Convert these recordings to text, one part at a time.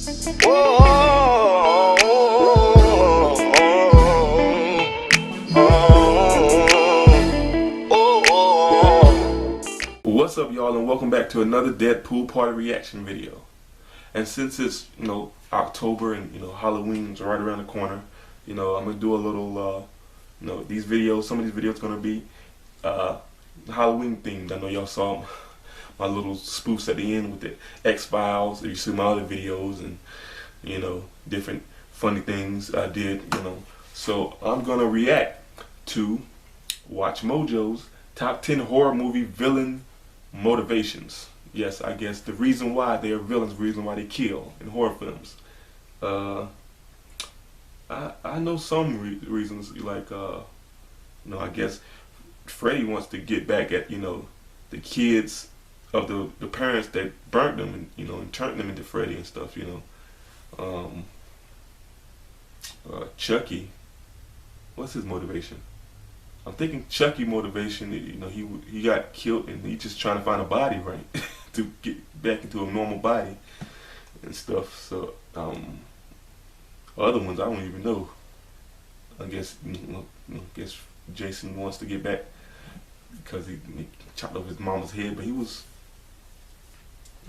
What's up, y'all, and welcome back to another Deadpool party reaction video. And since it's October and Halloween's right around the corner, I'm gonna do a little these videos. Some of these videos gonna be Halloween themed. I know y'all saw my little spoofs at the end with the X-Files. You see my other videos and different funny things I did. So I'm gonna react to Watchmojo's top 10 horror movie villain motivations. Yes, I guess the reason why they are villains, the reason why they kill in horror films. I know some reasons, like I guess Freddy wants to get back at the kids of the parents that burnt them and turned them into Freddy and stuff. Chucky, what's his motivation? I'm thinking Chucky motivation, he got killed and he's just trying to find a body, right? To get back into a normal body and stuff. So, other ones I don't even know. I guess, guess Jason wants to get back because he chopped off his mama's head, but he was,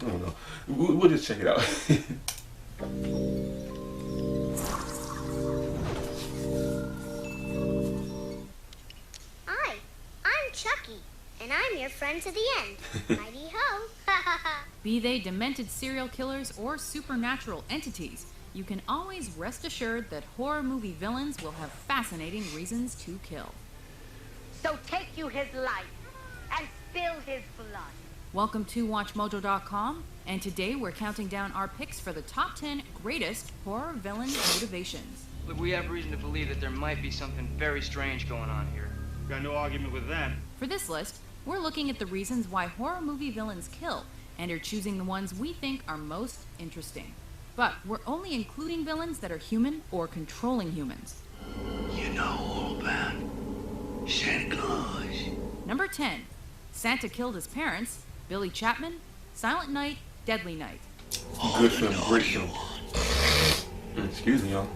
I don't know. We'll just check it out. Chucky, and I'm your friend to the end. Mighty ho. Be they demented serial killers or supernatural entities, you can always rest assured that horror movie villains will have fascinating reasons to kill. So take you his life and spill his blood. Welcome to Watchmojo.com, and today we're counting down our picks for the top 10 greatest horror villain motivations. Look, we have reason to believe that there might be something very strange going on here. Got no argument with that. For this list, we're looking at the reasons why horror movie villains kill, and are choosing the ones we think are most interesting. But we're only including villains that are human or controlling humans. Old man, Santa Claus. Number 10. Santa killed his parents. Billy Chapman, Silent Night, Deadly Night. Good film, great film. Excuse me, y'all.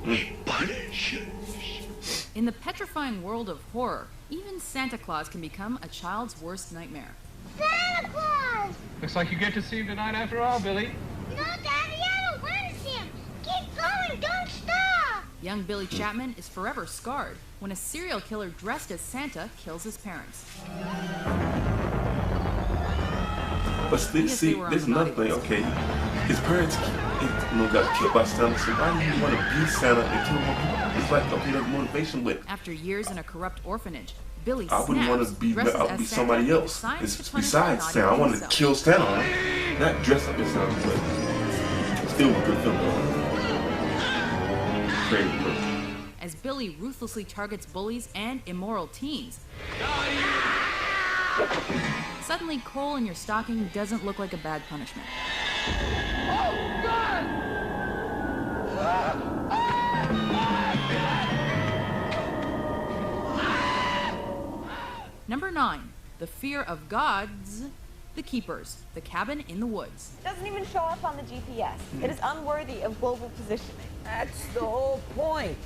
In the petrifying world of horror, even Santa Claus can become a child's worst nightmare. Santa Claus! Looks like you get to see him tonight after all, Billy. No, Daddy, I don't want to see him. Keep going, don't stop! Young Billy Chapman is forever scarred when a serial killer dressed as Santa kills his parents. But see, there's another thing. Okay, his parents got killed by Santa, so why do you want to be Santa and kill more people? It's like, okay, there's motivation with. After years in a corrupt orphanage, Billy I wouldn't want to be somebody else. It's besides Santa. I want to kill Santa, right? Not dress up as Santa, but still a good film. Crazy, bro. As Billy ruthlessly targets bullies and immoral teens. Suddenly, coal in your stocking doesn't look like a bad punishment. Oh, God! Number 9. The fear of gods. The Keepers. The Cabin in the Woods. Doesn't even show up on the GPS. It is unworthy of global positioning. That's the whole point.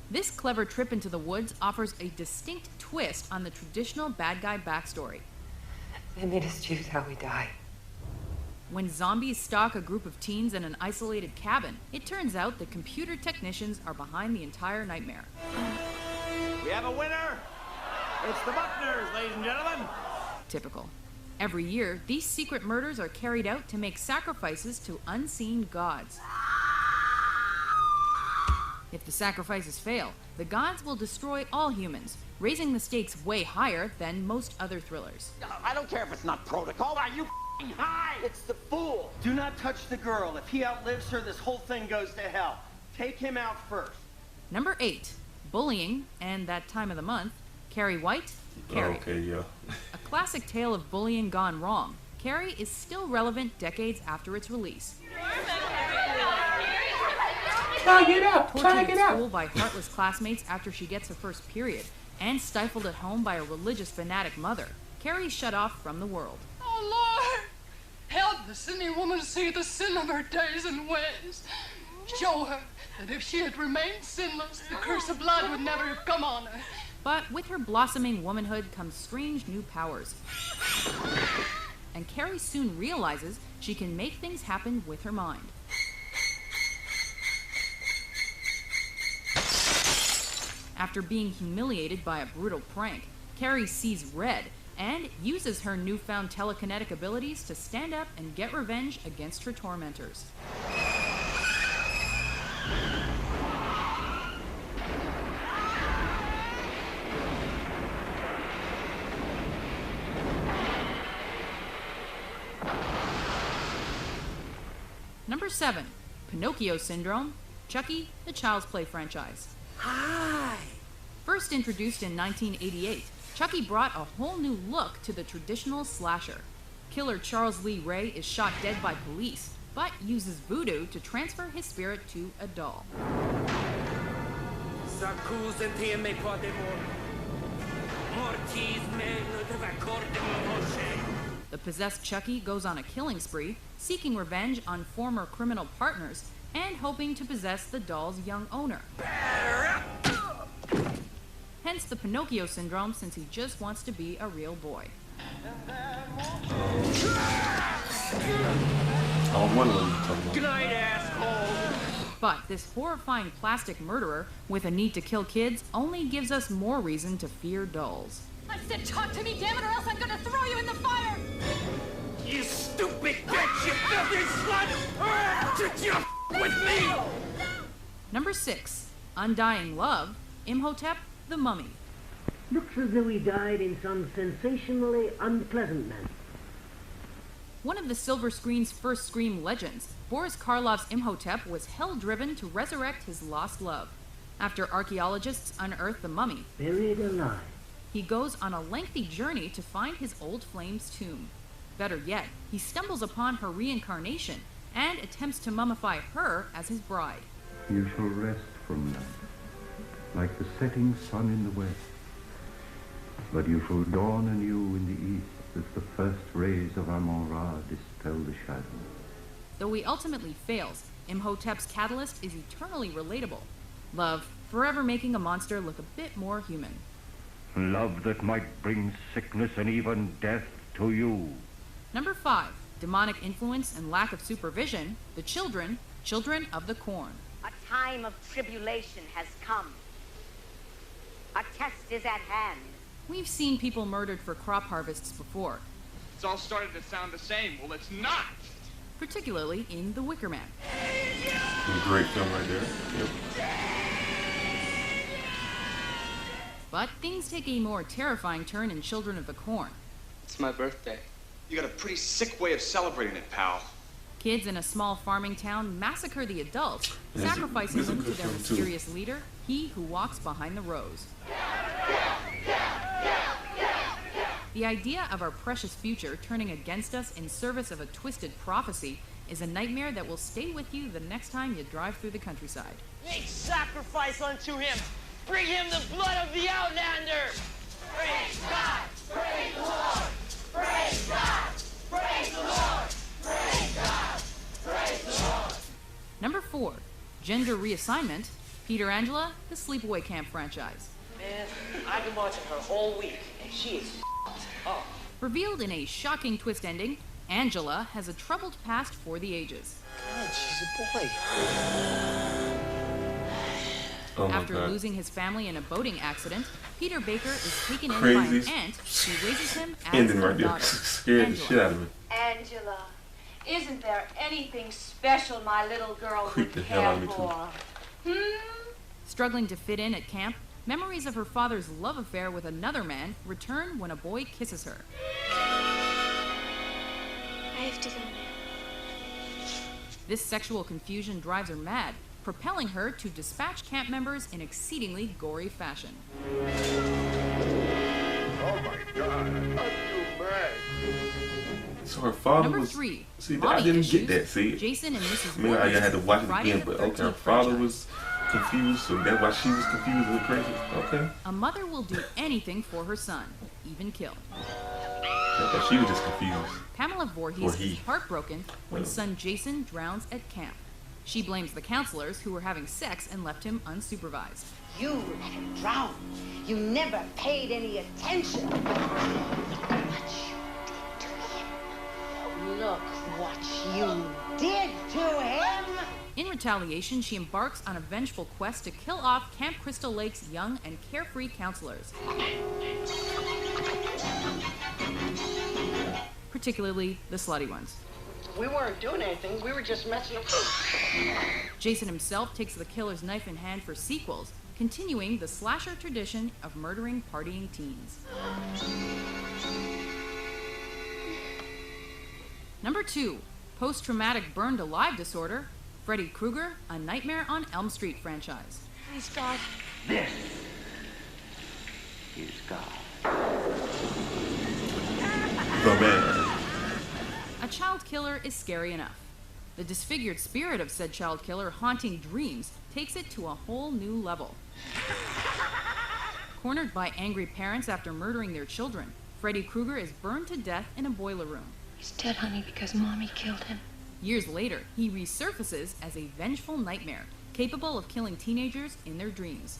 This clever trip into the woods offers a distinct twist on the traditional bad guy backstory. They made us choose how we die. When zombies stalk a group of teens in an isolated cabin, it turns out that computer technicians are behind the entire nightmare. We have a winner! It's the Buckners, ladies and gentlemen! Typical. Every year, these secret murders are carried out to make sacrifices to unseen gods. If the sacrifices fail, the gods will destroy all humans, raising the stakes way higher than most other thrillers. I don't care if it's not protocol. Are you f***ing high? It's the fool. Do not touch the girl. If he outlives her, this whole thing goes to hell. Take him out first. Number 8. Bullying, and that time of the month, Carrie White, Carrie. Okay, yeah. A classic tale of bullying gone wrong. Carrie is still relevant decades after its release. Try it out. Tortured at school by heartless classmates after she gets her first period, and stifled at home by a religious fanatic mother, Carrie shut off from the world. Oh Lord, help the sinning woman see the sin of her days and ways. Show her that if she had remained sinless, the curse of blood would never have come on her. But with her blossoming womanhood comes strange new powers. And Carrie soon realizes she can make things happen with her mind. After being humiliated by a brutal prank, Carrie sees red and uses her newfound telekinetic abilities to stand up and get revenge against her tormentors. Number 7, Pinocchio Syndrome, Chucky, the Child's Play franchise. Hi! First introduced in 1988, Chucky brought a whole new look to the traditional slasher. Killer Charles Lee Ray is shot dead by police, but uses voodoo to transfer his spirit to a doll. The possessed Chucky goes on a killing spree, seeking revenge on former criminal partners and hoping to possess the doll's young owner. Hence the Pinocchio Syndrome, since he just wants to be a real boy. Good night, asshole! But this horrifying plastic murderer with a need to kill kids only gives us more reason to fear dolls. I said talk to me, damn it, or else I'm gonna throw you in the fire! You stupid bitch! You filthy slut! Did you with me? Number 6, Undying Love, Imhotep, the Mummy. Looks as though he died in some sensationally unpleasant manner. One of the silver screen's first Scream legends, Boris Karloff's Imhotep was hell-driven to resurrect his lost love. After archaeologists unearth the mummy, Buried alive. he goes on a lengthy journey to find his old flame's tomb. Better yet, he stumbles upon her reincarnation and attempts to mummify her as his bride. You shall rest from that, like the setting sun in the west. But you shall dawn anew in the east as the first rays of Amon-Ra dispel the shadow. Though he ultimately fails, Imhotep's catalyst is eternally relatable. Love, forever making a monster look a bit more human. Love that might bring sickness and even death to you. Number 5, demonic influence and lack of supervision, the children of the corn. A time of tribulation has come. A test is at hand. We've seen people murdered for crop harvests before. It's all started to sound the same. Well, it's not! Particularly in The Wicker Man. Great film right there. Yep. But things take a more terrifying turn in Children of the Corn. It's my birthday. You got a pretty sick way of celebrating it, pal. Kids in a small farming town massacre the adults, sacrificing them to their mysterious leader, he who walks behind the rows. The idea of our precious future turning against us in service of a twisted prophecy is a nightmare that will stay with you the next time you drive through the countryside. Make sacrifice unto him. Bring him the blood of the Outlander. Praise God. Praise the Lord. Praise God. Praise the Lord. Praise God. Praise the Lord. Number 4, gender reassignment, Peter Angela, the Sleepaway Camp franchise. Man, I've been watching her all week, and she is up. Revealed in a shocking twist ending, Angela has a troubled past for the ages. God, she's a boy. Oh After losing his family in a boating accident, Peter Baker is taken in Crazy. by an aunt who raises him as Ending her right there. daughter. Scared the shit out of me. Angela, isn't there anything special my little girl Creeped would the hell out care of me, for? too. Struggling to fit in at camp, memories of her father's love affair with another man return when a boy kisses her. I have to go now. This sexual confusion drives her mad, propelling her to dispatch camp members in exceedingly gory fashion. Oh my God, I'm too mad. So her father Number was... 3, See, I mommy didn't issues, get that, see? Jason and Mrs. I mean, I had to watch it Friday again, the but okay, her 13th father franchise. was confused, so that's why she was confused and crazy. Okay. A mother will do anything for her son, even kill. Okay, she was just confused. Pamela Voorhees Or he. is heartbroken when Oh. son Jason drowns at camp. She blames the counselors who were having sex and left him unsupervised. You let him drown. You never paid any attention. Look what you did to him. Look what you did to him. In retaliation, she embarks on a vengeful quest to kill off Camp Crystal Lake's young and carefree counselors, particularly the slutty ones. We weren't doing anything. We were just messing around. Jason himself takes the killer's knife in hand for sequels, continuing the slasher tradition of murdering partying teens. Number 2, post-traumatic burned alive disorder, Freddy Krueger, A Nightmare on Elm Street franchise. Please, God. This is God. The man. A child killer is scary enough. The disfigured spirit of said child killer haunting dreams takes it to a whole new level. Cornered by angry parents after murdering their children, Freddy Krueger is burned to death in a boiler room. He's dead, honey, because Mommy killed him. Years later, he resurfaces as a vengeful nightmare, capable of killing teenagers in their dreams.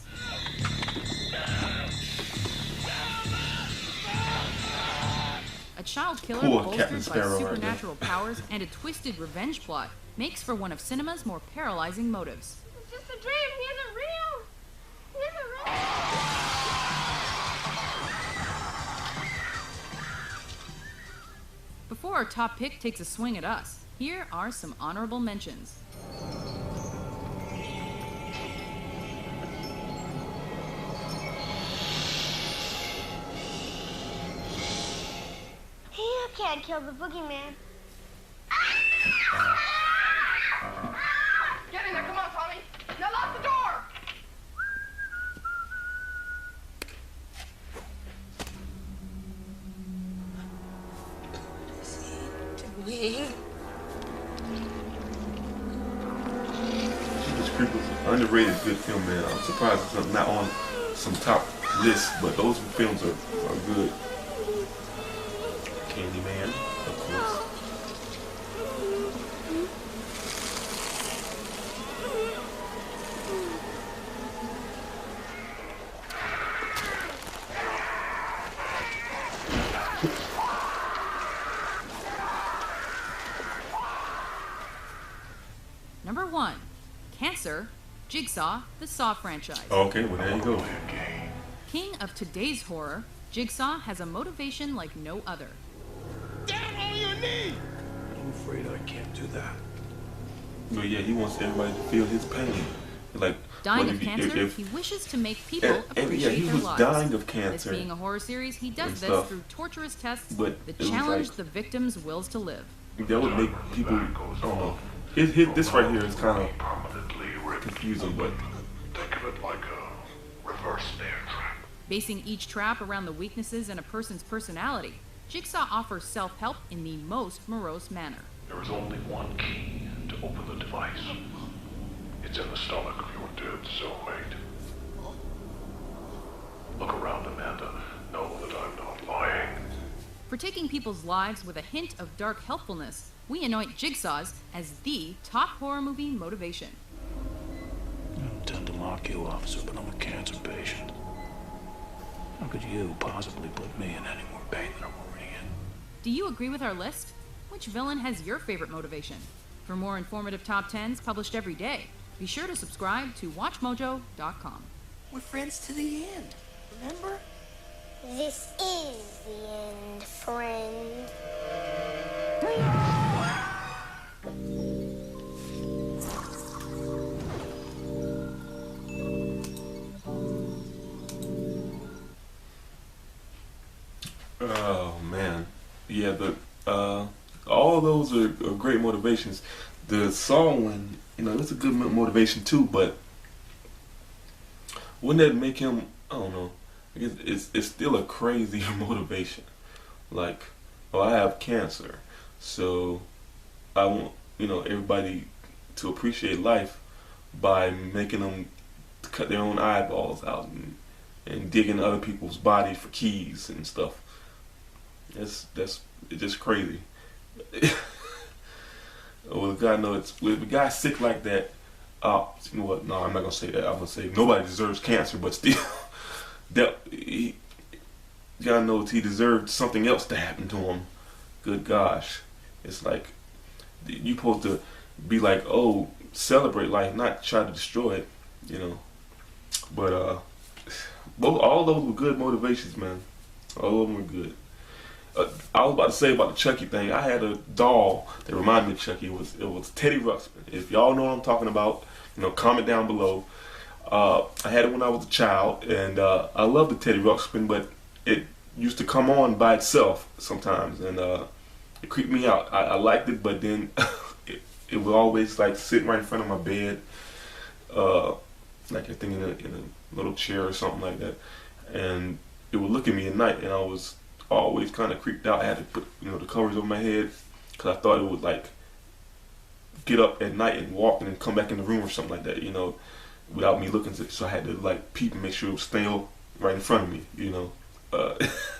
A child killer bolstered by supernatural powers and a twisted revenge plot makes for one of cinema's more paralyzing motives. It's just a dream. He isn't real. He isn't real. Before our top pick takes a swing at us, here are some honorable mentions. You can't kill the boogeyman. Get in there, come on, Tommy. Now lock the door. Doing? Jeepers Creepers, underrated good film, man. I'm surprised it's not on some top lists, but those films are good. Candyman, of course. Number 1, Cancer, Jigsaw, the Saw franchise. Okay, well there you go. King of today's horror, Jigsaw has a motivation like no other. Down on your knee! I'm afraid I can't do that. But yeah, he wants everybody to feel his pain. Like, Dying of cancer, he wishes to make people appreciate he their was lives. dying of cancer. This being a horror series, he does and this stuff. through torturous tests But that it was challenge like- the victim's wills to live. That would make people, I don't know. This right here is kind of confusing, but Think of it like a reverse bear trap. Basing each trap around the weaknesses in a person's personality, Jigsaw offers self-help in the most morose manner. There is only one key to open the device. It's in the stomach of your dead cellmate. Look around, Amanda. Know that I'm not lying. For taking people's lives with a hint of dark helpfulness, we anoint Jigsaw's as the top horror movie motivation. I don't intend to lock you, officer, but I'm a cancer patient. How could you possibly put me in any more pain than I'm already in? Do you agree with our list? Which villain has your favorite motivation? For more informative top 10s published every day, be sure to subscribe to Watchmojo.com. We're friends to the end, remember? This is the end, friend. oh man, yeah. All those are great motivations. The Saw one, that's a good motivation too. But wouldn't that make him? I don't know. I guess it's still a crazy motivation. Like, I have cancer, so I want everybody to appreciate life by making them cut their own eyeballs out and dig into other people's bodies for keys and stuff. It's just crazy. Well, the guy knows. If a guy's sick like that, you know what? No, I'm not gonna say that. I'm gonna say nobody deserves cancer, but still, God knows he deserved something else to happen to him. Good gosh, it's like you supposed to be like, oh, celebrate life, not try to destroy it, you know. But all those were good motivations, man. All of them were good. I was about to say about the Chucky thing. I had a doll that reminded me of Chucky. It was Teddy Ruxpin. If y'all know what I'm talking about, you know, comment down below. I had it when I was a child, and I loved the Teddy Ruxpin, but it used to come on by itself sometimes, and it creeped me out. I liked it, but then it was always like sitting right in front of my bed, like I think in a little chair or something like that, and it would look at me at night, and I was always kind of creeped out. I had to put, you know, the covers over my head because I thought it would like get up at night and walk and then come back in the room or something like that, you know, without me looking. So I had to like peep and make sure it was still right in front of me, you know. But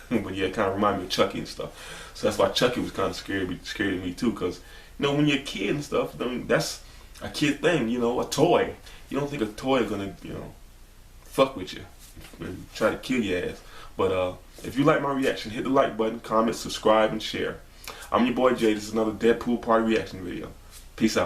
yeah, it kind of reminded me of Chucky and stuff. So that's why Chucky was kind of scary to me too, because you know, when you're a kid and stuff, I mean, that's a kid thing, you know, a toy. You don't think a toy is gonna, you know, fuck with you and try to kill your ass. But if you like my reaction, hit the like button, comment, subscribe, and share. I'm your boy Jay. This is another Deadpool Party reaction video. Peace out.